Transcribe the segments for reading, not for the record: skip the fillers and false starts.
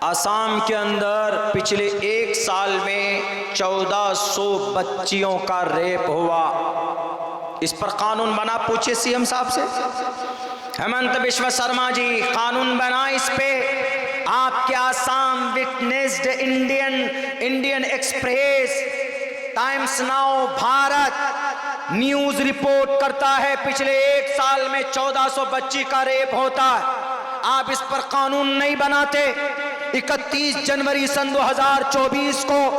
आसाम के अंदर पिछले एक साल में 1400 बच्चियों का रेप हुआ। इस पर कानून बना, पूछे सीएम साहब से। हेमंत बिश्व शर्मा जी, कानून बना इस पे। आपके Assam witnessed Indian express, times now, Bharat news report करता है पिछले एक साल में 1400 बच्ची का रेप होता है। आप इस पर कानून नहीं बनाते। 31 जनवरी सन 2024 को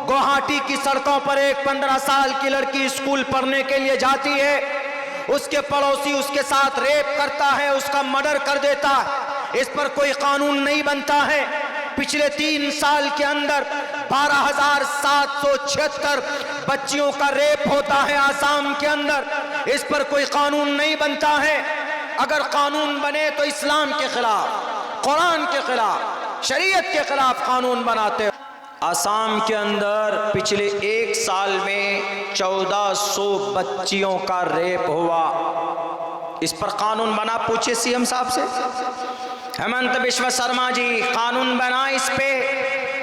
गुवाहाटी की सड़कों पर एक 15 साल की लड़की स्कूल पढ़ने के लिए जाती है। उसके पड़ोसी उसके साथ रेप करता है, उसका मर्डर कर देता है। इस पर कोई कानून नहीं बनता है। पिछले 3 साल के अंदर 12,776 बच्चियों का रेप होता है आसाम के अंदर। इस पर कोई कानून नहीं बनता है। अगर कानून बने तो इस्लाम के खिलाफ, कुरान के खिलाफ, शरीयत के खिलाफ कानून बनाते हो। आसाम के अंदर पिछले एक साल में 1400 बच्चियों का रेप हुआ। इस पर कानून बना, पूछे सीएम साहब से। हेमंत बिश्व शर्मा जी, कानून बना इस पे।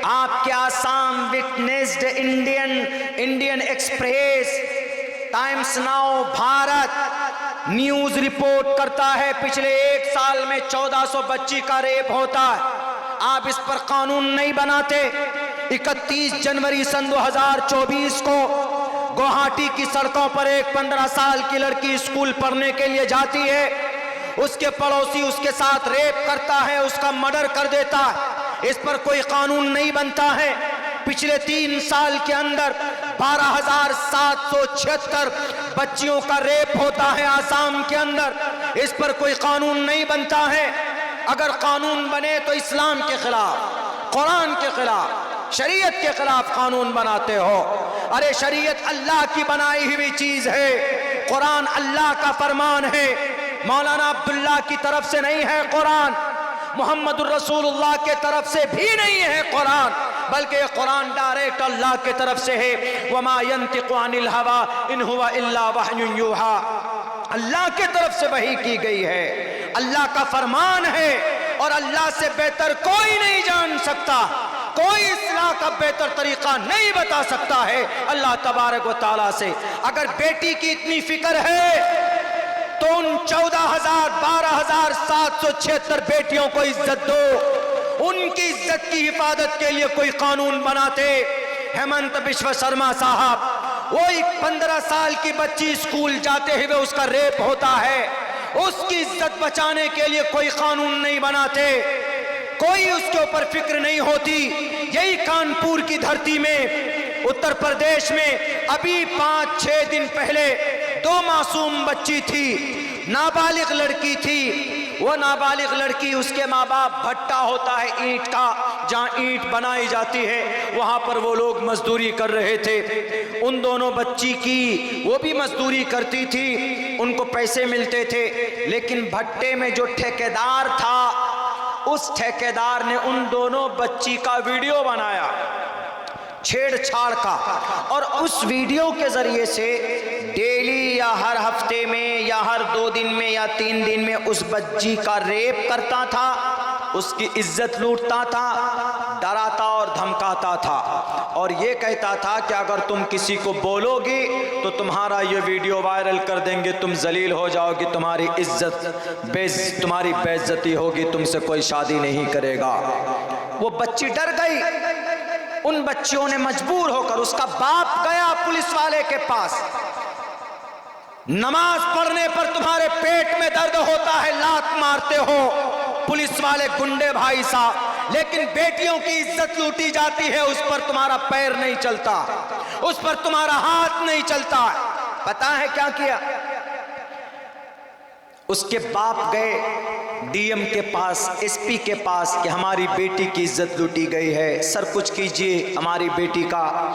आपके Assam witnessed Indian express, times now, Bharat news report करता है पिछले एक साल में 1400 बच्ची का रेप होता है। आप इस पर कानून नहीं बनाते। 31 जनवरी सन 2024 को गुवाहाटी की सड़कों पर एक 15 साल की लड़की स्कूल पढ़ने के लिए जाती है। उसके पड़ोसी उसके साथ रेप करता है, उसका मर्डर कर देता है। इस पर कोई कानून नहीं बनता है। पिछले 3 साल के अंदर 12,776 बच्चियों का रेप होता है आसाम के अंदर। इस पर कोई कानून नहीं बनता है। अगर कानून बने तो इस्लाम के खिलाफ, कुरान के खिलाफ, शरीयत के खिलाफ कानून बनाते हो। अरे शरीयत अल्लाह की बनाई हुई चीज है, कुरान अल्लाह का फरमान है। मौलाना अब्दुल्ला की तरफ से नहीं है कुरान, मोहम्मदुर रसूलुल्लाह के तरफ से भी नहीं है कुरान, बल्कि ये कुरान डायरेक्ट अल्लाह के तरफ से है। वमा यंतिकु अनिल हवा इन हुवा इल्ला वहयुन यूहा। अल्लाह के तरफ से वही की गई है, अल्लाह का फरमान है और अल्लाह से बेहतर कोई नहीं जान सकता, कोई इस्लाह का बेहतर तरीका नहीं बता सकता है अल्लाह तबारक व तआला से। अगर बेटी की इतनी फिक्र है तो उन 12,776 बेटियों को इज्जत दो। उनकी इज्जत की हिफाजत के लिए कोई कानून बनाते। हेमंत बिश्व शर्मा साहब, वो एक 15 साल की बच्ची स्कूल जाते हुए उसका रेप होता है, उसकी इज्जत बचाने के लिए कोई कानून नहीं बनाते, कोई उसके ऊपर फिक्र नहीं होती। यही कानपुर की धरती में, उत्तर प्रदेश में अभी 5-6 दिन पहले 2 मासूम बच्ची थी, नाबालिग लड़की थी। वो नाबालिग लड़की, उसके माँ बाप, भट्टा होता है ईंट का, जहाँ ईंट बनाई जाती है, वहाँ पर वो लोग मजदूरी कर रहे थे। उन दोनों बच्ची की, वो भी मजदूरी करती थी, उनको पैसे मिलते थे, लेकिन भट्टे में जो ठेकेदार था, उस ठेकेदार ने उन दोनों बच्ची का वीडियो बनाया छेड़छाड़ का, और उस वीडियो के जरिए से डेली या हर हफ्ते में या हर 2 दिन में या 3 दिन में उस बच्ची का रेप करता था, उसकी इज्जत लूटता था, डराता और धमकाता था, और ये कहता था कि अगर तुम किसी को बोलोगी तो तुम्हारा ये वीडियो वायरल कर देंगे, तुम जलील हो जाओगी, तुम्हारी इज्जत तुम्हारी बेइज्जती होगी, तुमसे कोई शादी नहीं करेगा। वो बच्ची डर गई। उन बच्चियों ने मजबूर होकर, उसका बाप गया पुलिस वाले के पास, नमाज पढ़ने पर तुम्हारे पेट में दर्द होता है, लात मारते हो पुलिस वाले गुंडे भाई साहब, लेकिन बेटियों की इज्जत लूटी जाती है, उस पर तुम्हारा पैर नहीं चलता, उस पर तुम्हारा हाथ नहीं चलता। पता है क्या किया? उसके बाप गए डीएम के पास, एसपी के पास कि हमारी बेटी की इज्जत लूटी गई है, सर कुछ कीजिए हमारी बेटी का।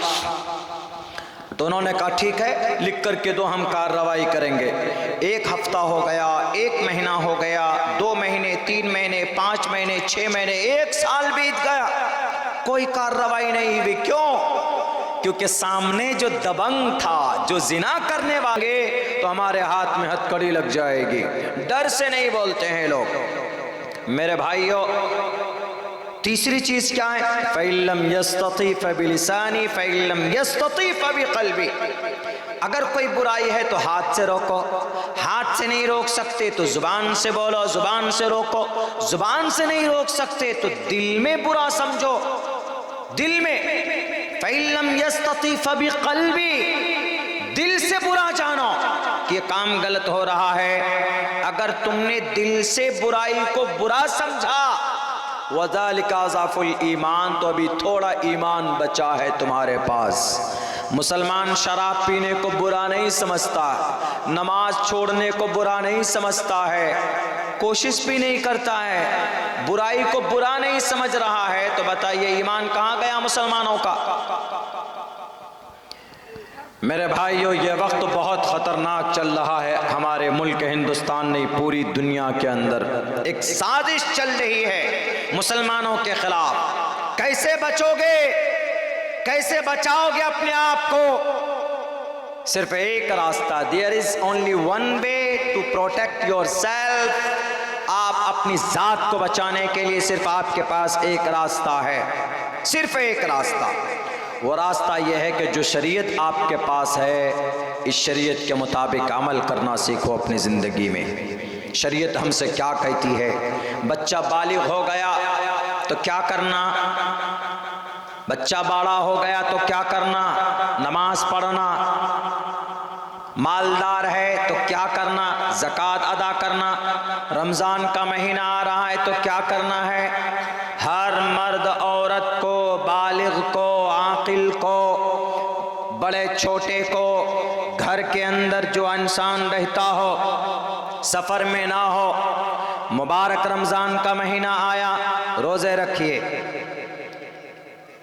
तो उन्होंने कहा ठीक है, लिख करके दो, हम कार्रवाई करेंगे। 1 हफ्ता हो गया, 1 महीना हो गया, 2 महीने, 3 महीने, 5 महीने, 6 महीने, 1 साल बीत गया, कोई कार्रवाई नहीं हुई। क्यों? क्योंकि सामने जो दबंग था, जो जिना करने वाले, तो हमारे हाथ में हथकड़ी लग जाएगी। डर से नहीं बोलते हैं लोग। मेरे भाइयों, तीसरी चीज क्या है? फ़इल्लम यस्तती फ़बिलिसानी फ़इल्लम यस्तती फ़बिक़ल्बी। अगर कोई बुराई है तो हाथ से रोको, हाथ से नहीं रोक सकते तो जुबान से बोलो, जुबान से रोको, जुबान से नहीं रोक सकते तो दिल में बुरा समझो, दिल में। फ़इल्लम यस्तती फ़बिक़ल्बी, दिल से बुरा जानो कि ये काम गलत हो रहा है। अगर तुमने दिल से बुराई को बुरा समझा, वज़ालिका ज़ाफ़ुल ईमान, तो अभी थोड़ा ईमान बचा है तुम्हारे पास। मुसलमान शराब पीने को बुरा नहीं समझता, नमाज छोड़ने को बुरा नहीं समझता है, कोशिश भी नहीं करता है, बुराई को बुरा नहीं समझ रहा है, तो बताइए ईमान कहाँ गया मुसलमानों का? मेरे भाइयों, ये वक्त बहुत ख़तरनाक चल रहा है हमारे मुल्क हिंदुस्तान नहीं, पूरी दुनिया के अंदर एक साजिश चल रही है मुसलमानों के खिलाफ। कैसे बचोगे, कैसे बचाओगे अपने आप को? सिर्फ एक रास्ता, there is only one way to protect yourself. आप अपनी जात को बचाने के लिए सिर्फ आपके पास एक रास्ता है, सिर्फ एक रास्ता। वो रास्ता यह है कि जो शरीयत आपके पास है, इस शरीयत के मुताबिक अमल करना सीखो अपनी ज़िंदगी में। शरीयत हमसे क्या कहती है? बच्चा बालिग हो गया तो क्या करना, बच्चा बड़ा हो गया तो क्या करना? नमाज पढ़ना। मालदार है तो क्या करना? ज़कात अदा करना। रमज़ान का महीना आ रहा है तो क्या करना है? हर मर्द औरत को, बालिग को, आकिल को, बड़े छोटे को, घर के अंदर जो इंसान रहता हो, सफ़र में ना हो, मुबारक रमज़ान का महीना आया, रोज़े रखिए।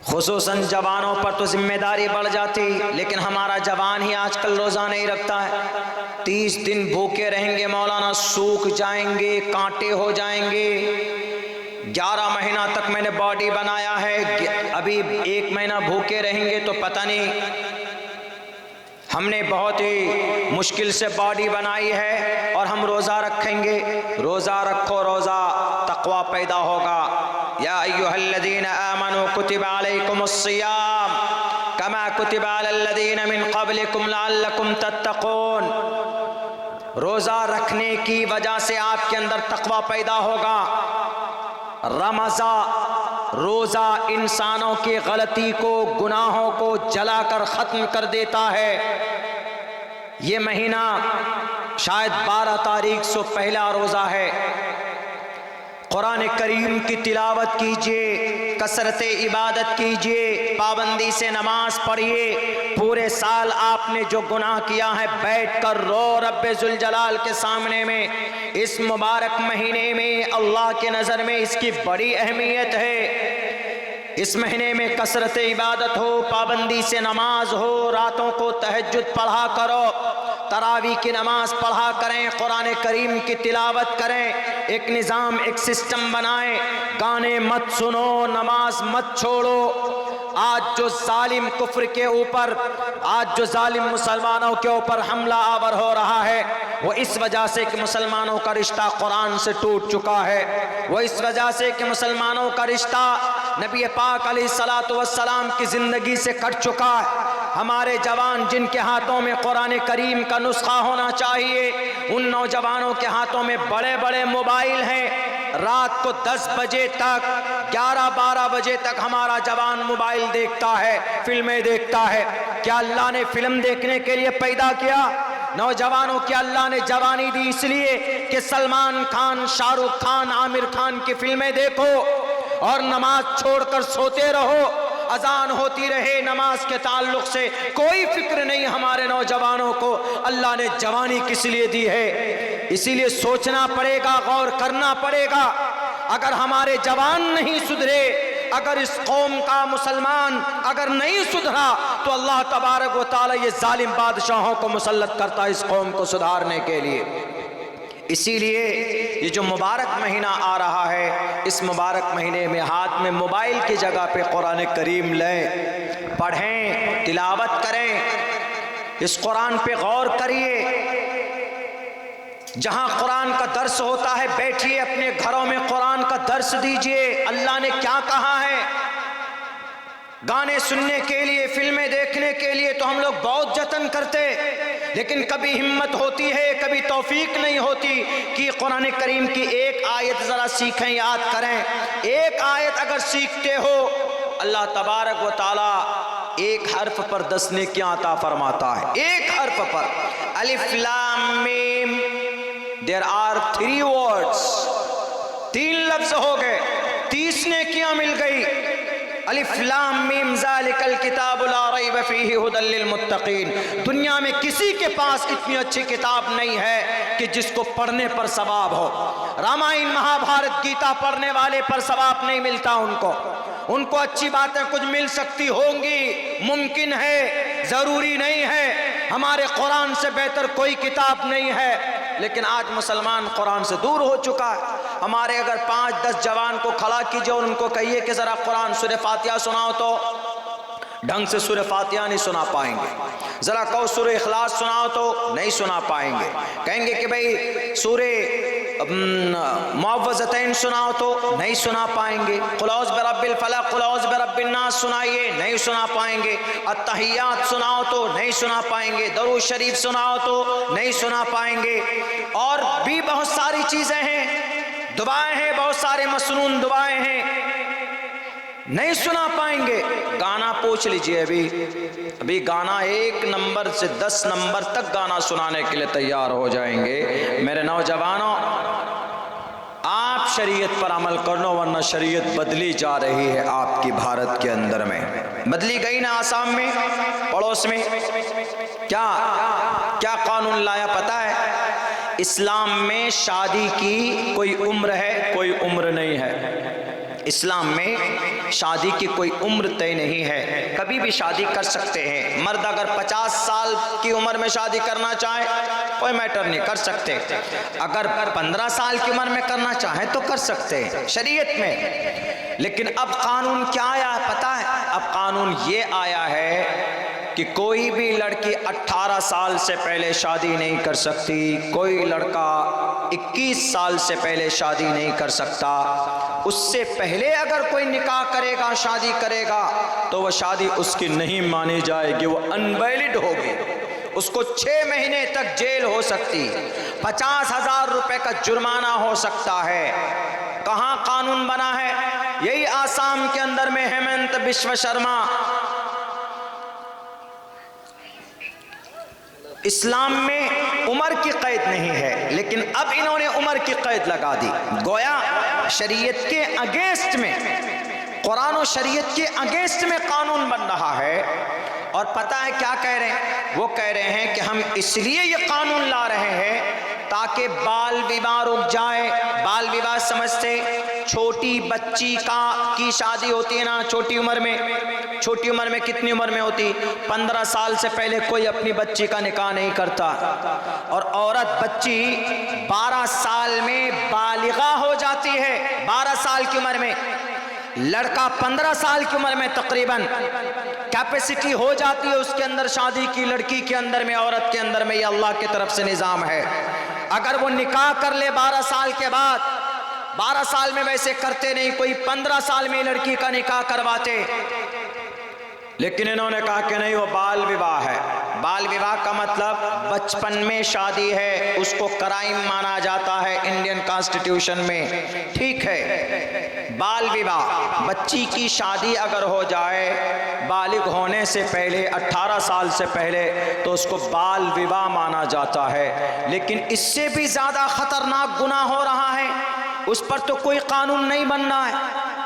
खुसूसन जवानों पर तो जिम्मेदारी बढ़ जाती, लेकिन हमारा जवान ही आजकल रोज़ा नहीं रखता है। 30 दिन भूखे रहेंगे मौलाना, सूख जाएंगे, कांटे हो जाएंगे। 11 महीना तक मैंने बॉडी बनाया है, अभी 1 महीना भूखे रहेंगे तो पता नहीं। हमने बहुत ही मुश्किल से बॉडी बनाई है और हम रोज़ा रखेंगे। रोज़ा रखो, रोज़ा तक़वा पैदा होगा। या अय्युहल्लज़ीना आमनू कुतिबा अलैकुमुस्सियाम कमा कुतिबा अलल्लज़ीना मिन क़ब्लिकुम लअल्लकुम तत्तक़ून। रोज़ा रखने की वजह से आपके अंदर तक़वा पैदा होगा। रमज़ा, रोज़ा इंसानों की गलती को, गुनाहों को जलाकर ख़त्म कर देता है। ये महीना शायद 12 तारीख से पहला रोज़ा है। कुरान करीम की तिलावत कीजिए, कसरत इबादत कीजिए, पाबंदी से नमाज पढ़िए। पूरे साल आपने जो गुनाह किया है, बैठ कर रो रब्बे जुल जलाल के सामने में। इस मुबारक महीने में अल्लाह के नज़र में इसकी बड़ी अहमियत है। इस महीने में कसरत इबादत हो, पाबंदी से नमाज हो, रातों को तहज्जुद पढ़ा करो, तरावी की नमाज पढ़ा करें, कुरान करीम की तिलावत करें, एक निज़ाम, एक सिस्टम बनाएं। गाने मत सुनो, नमाज मत छोड़ो। आज जो जालिम कुफ्र के ऊपर, आज जो जालिम मुसलमानों के ऊपर हमला आवर हो रहा है, वो इस वजह से कि मुसलमानों का रिश्ता कुरान से टूट चुका है। वो इस वजह से कि मुसलमानों का रिश्ता नबी पाक अलैहिस्सलातु वस्सलाम की ज़िंदगी से कट चुका है। हमारे जवान जिनके हाथों में कुरान करीम का नुस्खा होना चाहिए, उन नौजवानों के हाथों में बड़े बड़े मोबाइल हैं। रात को 10 बजे तक, 11-12 बजे तक हमारा जवान मोबाइल देखता है, फिल्में देखता है। क्या अल्लाह ने फिल्म देखने के लिए पैदा किया? नौजवानों की अल्लाह ने जवानी दी इसलिए कि सलमान खान, शाहरुख खान, आमिर खान की फिल्में देखो और नमाज छोड़कर सोते रहो। अजान होती रहे, नमाज के ताल्लुक से कोई फिक्र नहीं हमारे नौजवानों को। अल्लाह ने जवानी किस लिए दी है? इसीलिए सोचना पड़ेगा, गौर करना पड़ेगा। अगर हमारे जवान नहीं सुधरे, अगर इस कौम का मुसलमान अगर नहीं सुधरा, तो अल्लाह तबारक व तआला ये जालिम बादशाहों को मुसल्लत करता है इस कौम को सुधारने के लिए। इसीलिए ये जो मुबारक महीना आ रहा है, इस मुबारक महीने में हाथ में मोबाइल की जगह पे कुरान करीम लें, पढ़ें, तिलावत करें, इस कुरान पे गौर करिए। जहां कुरान का दर्स होता है, बैठिए अपने घरों में कुरान का दर्स दीजिए। अल्लाह ने क्या कहा है? गाने सुनने के लिए, फिल्में देखने के लिए तो हम लोग बहुत जतन करते, लेकिन कभी हिम्मत होती है, कभी तौफीक नहीं होती कि कुरान करीम की एक आयत ज़रा सीखें, याद करें। एक आयत अगर सीखते हो, अल्लाह तबारक व तआला एक हर्फ पर 10 नेकियां अता फरमाता है। एक हर्फ पर। अलिफ लाम मीम, देयर आर 3 वर्ड्स, 3 लफ्ज हो गए, 30 नेकियां मिल गई। अलिफ लाम मीम ज़ालिकल किताबु ला रैब फीहि हुदल लिल मुत्तकीन। दुनिया में किसी के पास इतनी अच्छी किताब नहीं है कि जिसको पढ़ने पर सवाब हो। रामायण, महाभारत, गीता पढ़ने वाले पर सवाब नहीं मिलता उनको अच्छी बातें कुछ मिल सकती होंगी, मुमकिन है, ज़रूरी नहीं है। हमारे कुरान से बेहतर कोई किताब नहीं है, लेकिन आज मुसलमान कुरान से दूर हो चुका है। हमारे अगर 5-10 जवान को खड़ा कीजिए और उनको कहिए कि ज़रा कुरान सूरह फातिहा सुनाओ, तो ढंग से सूरह फातिहा नहीं सुना पाएंगे। ज़रा कहो सूरह इखलास सुनाओ, तो नहीं सुना पाएंगे। कहेंगे कि भाई सूरह मुअव्वज़तैन सुनाओ, तो नहीं सुना पाएंगे। कुल औज़ बिरब्बिल फलक, कुल औज़ बिरब्बिन नास सुनाइए, नहीं सुना पाएंगे। अत्तहियात सुनाओ तो नहीं सुना पाएंगे। दरूद शरीफ सुनाओ तो नहीं सुना पाएंगे। और भी बहुत सारी चीज़ें हैं, दुआएं हैं, बहुत सारे मसनून दुआएं हैं, नहीं सुना पाएंगे। गाना पूछ लीजिए, अभी गाना 1 नंबर से 10 नंबर तक गाना सुनाने के लिए तैयार हो जाएंगे। मेरे नौजवानों, आप शरीयत पर अमल कर लो, वरना शरीयत बदली जा रही है आपकी भारत के अंदर में। बदली गई ना आसाम में, पड़ोस में। क्या कानून लाया पता है? इस्लाम में शादी की कोई उम्र है, कोई उम्र नहीं है। इस्लाम में शादी की कोई उम्र तय नहीं है, कभी भी शादी कर सकते हैं। मर्द अगर 50 साल की उम्र में शादी करना चाहे, कोई मैटर नहीं, कर सकते। अगर 15 साल की उम्र में करना चाहे तो कर सकते हैं शरीयत में। लेकिन अब कानून क्या आया है पता है? अब कानून ये आया है कि कोई भी लड़की 18 साल से पहले शादी नहीं कर सकती, कोई लड़का 21 साल से पहले शादी नहीं कर सकता। उससे पहले अगर कोई निकाह करेगा, शादी करेगा, तो वह शादी उसकी नहीं मानी जाएगी, वो अनवैलिड होगी। उसको 6 महीने तक जेल हो सकती, 50,000 रुपए का जुर्माना हो सकता है। कहाँ कानून बना है? यही आसाम के अंदर में हेमंत बिश्व शर्मा। इस्लाम में उम्र की कैद नहीं है, लेकिन अब इन्होंने उम्र की कैद लगा दी। गोया शरीयत के अगेंस्ट में, कुरान और शरीयत के अगेंस्ट में कानून बन रहा है। और पता है क्या कह रहे हैं? वो कह रहे हैं कि हम इसलिए ये कानून ला रहे हैं ताकि बाल विवाह रुक जाए। बाल विवाह समझते, छोटी बच्ची की शादी होती है ना छोटी उम्र में। छोटी उम्र में कितनी उम्र में होती? 15 साल से पहले कोई अपनी बच्ची का निकाह नहीं करता। और औरत बच्ची 12 साल में बालिगा हो जाती है, 12 साल की उम्र में। लड़का 15 साल की उम्र में तकरीबन कैपेसिटी हो जाती है उसके अंदर शादी की, लड़की के अंदर में, औरत के अंदर में। ये अल्लाह की तरफ से निज़ाम है। अगर वो निकाह कर ले 12 साल के बाद, 12 साल में वैसे करते नहीं, कोई 15 साल में लड़की का निकाह करवाते, लेकिन इन्होंने कहा कि नहीं, वो बाल विवाह है। बाल विवाह का मतलब बचपन में शादी है, उसको क्राइम माना जाता है इंडियन कॉन्स्टिट्यूशन में। ठीक है, बाल विवाह, बच्ची की शादी अगर हो जाए बालिग होने से पहले, 18 साल से पहले, तो उसको बाल विवाह माना जाता है। लेकिन इससे भी ज़्यादा खतरनाक गुनाह हो रहा है, उस पर तो कोई कानून नहीं बन रहा है।